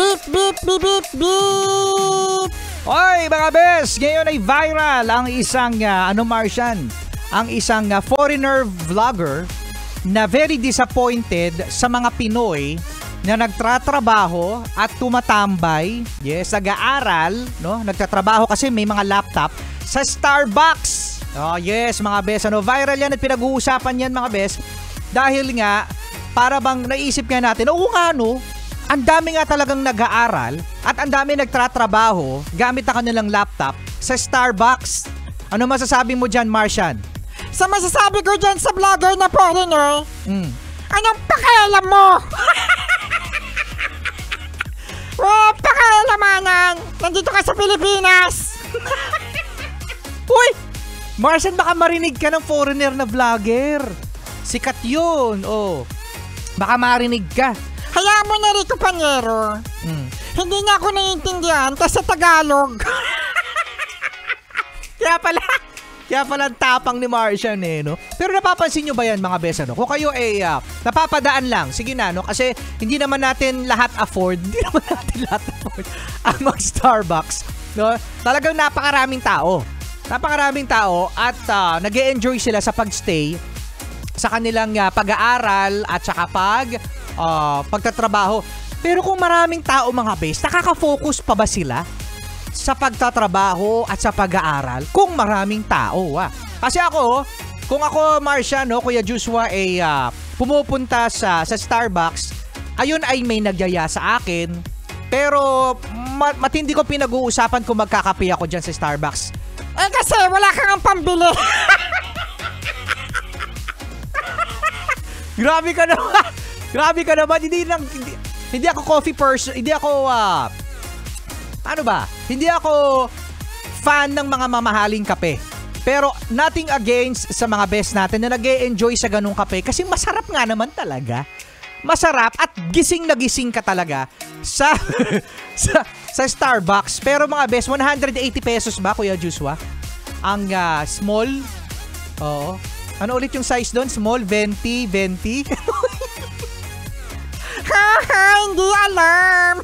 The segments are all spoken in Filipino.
Beep, beep, beep, beep, beep. Oy, mga bes, ngayon ay viral ang isang, Martian, ang isang foreigner vlogger na very disappointed sa mga Pinoy na nagtatrabaho at tumatambay, yes, nag-aaral, no? Nagtatrabaho kasi may mga laptop sa Starbucks. Oh, yes, mga bes, viral yan at pinag-uusapan yan, mga bes, dahil nga, para bang naisip nga natin, oo nga, no, ang dami nga talagang nag-aaral at ang dami nagtatrabaho gamit ang kanilang laptop sa Starbucks. Ano masasabi mo dyan, Martian? Sa masasabi ko dyan sa vlogger na foreigner, anong pakialam mo? Pakialamanan! Nandito ka sa Pilipinas! Uy! Martian, baka marinig ka ng foreigner na vlogger. Sikat yun, oh. Baka marinig ka. Hayaan mo na, Rico Panyero. Hindi na ako naiintindihan kasi sa Tagalog. Kaya pala ang tapang ni Martian, no? Pero napapansin nyo ba yan, mga besa, no? Kung kayo napapadaan lang, sige na, no? Kasi hindi naman natin lahat afford ang mag-Starbucks, no? Talagang napakaraming tao at nag-e-enjoy sila sa pagstay sa kanilang pag-aaral at saka pagtatrabaho. Pero kung maraming tao, mga bes, nakaka-focus pa ba sila sa pagtatrabaho at sa pag-aaral kung maraming tao? Kasi kung ako, Martian, no, Kuya Joshua, pumupunta sa Starbucks, ayun ay may nagyaya sa akin, pero matindi ko pinag-uusapan kung magkakape ako dyan sa Starbucks. Kasi wala kang pambili. Grabe ka naman. Hindi ako coffee person. Hindi ako Hindi ako fan ng mga mamahaling kape. Pero nothing against sa mga best natin na nag-e-enjoy sa ganung kape kasi masarap nga naman talaga. Masarap at gising na gising ka talaga sa Starbucks. Pero mga best, 180 pesos ba, Kuya Joshua? Ang small. Oo. Ano ulit yung size doon? Small, 20? Hindi alam.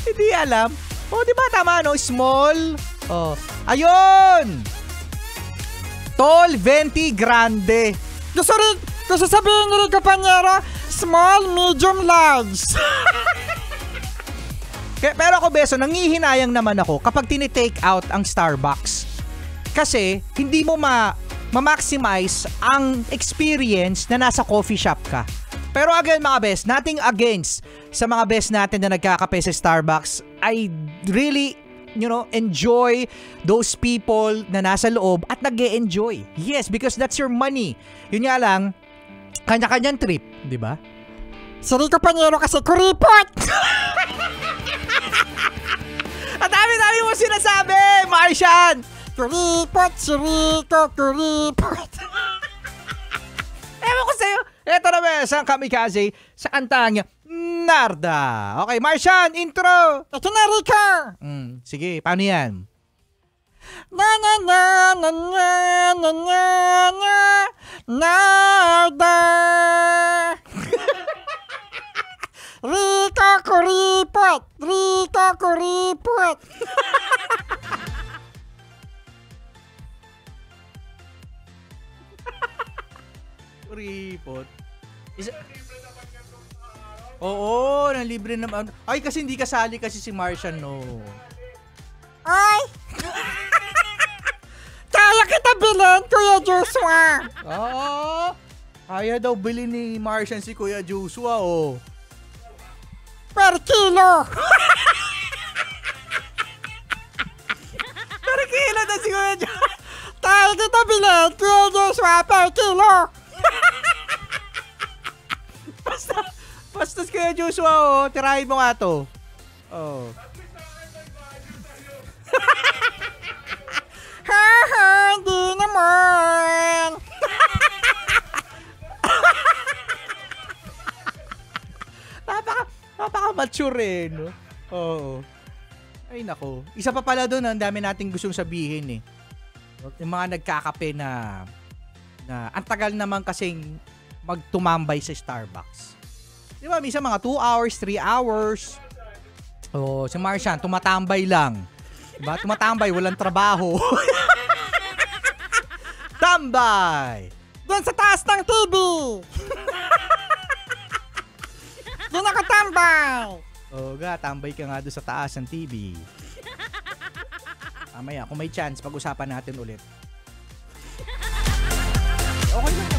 Hindi alam. Oh, di ba tama, no? Small. Oh. Ayun! Tall, 20, grande. Gusto sabihin ni Rico Panyero, small, medium, large. Pero ako, beso, nangihinayang naman ako kapag tinitake out ang Starbucks. Kasi hindi mo ma-maximize ang experience na nasa coffee shop ka. Pero again, mga best, nothing against sa mga best natin na nagkakape sa Starbucks. I really, enjoy those people na nasa loob at nag-e-enjoy. Yes, because that's your money. Yun nga lang, kanya-kanyang trip, di ba? Si Rico Panyero kasi kuripot! At dami-dami mo sinasabi, Martian! Kuripot, si Rico, kuripot. Ewan ko sa'yo. Ito na ba, isang kamikaze sa kantang Narda. Okay, Martian, intro. Ito na, Rico. Sige, paano yan? Na na na na na na na na Narda. Rico, kuripot. Rico, kuripot. Kuripot. Oo, libre naman. Ay, kasi hindi kasali kasi si Martian, no. Ay! Kaya kita bilhin, Kuya Joshua. Oo. Kaya daw bilhin ni Martian si Kuya Joshua, oh. Per kilo. Per kilo na si Kuya Joshua. Kaya kita bilhin, Kuya Joshua, per kilo. Basta Kuya Joshua, tirahin mo nga to. Oh. Hindi naman. Napaka-mature no? Oo. Ay nako. Isa pa pala doon, ang dami nating gustong sabihin Yung mga nagkakape na ang tagal naman kasing magtumambay sa Starbucks. Di ba, minsan mga 2 hours, 3 hours. Oh, si Martian, tumatambay lang. Diba? Tumatambay, walang trabaho. Tambay! Doon sa taas ng TV. Doon nakatambay. Oo nga, tambay ka nga doon sa taas ng TV. Mamaya, kung may chance, pag-usapan natin ulit. Okay lang.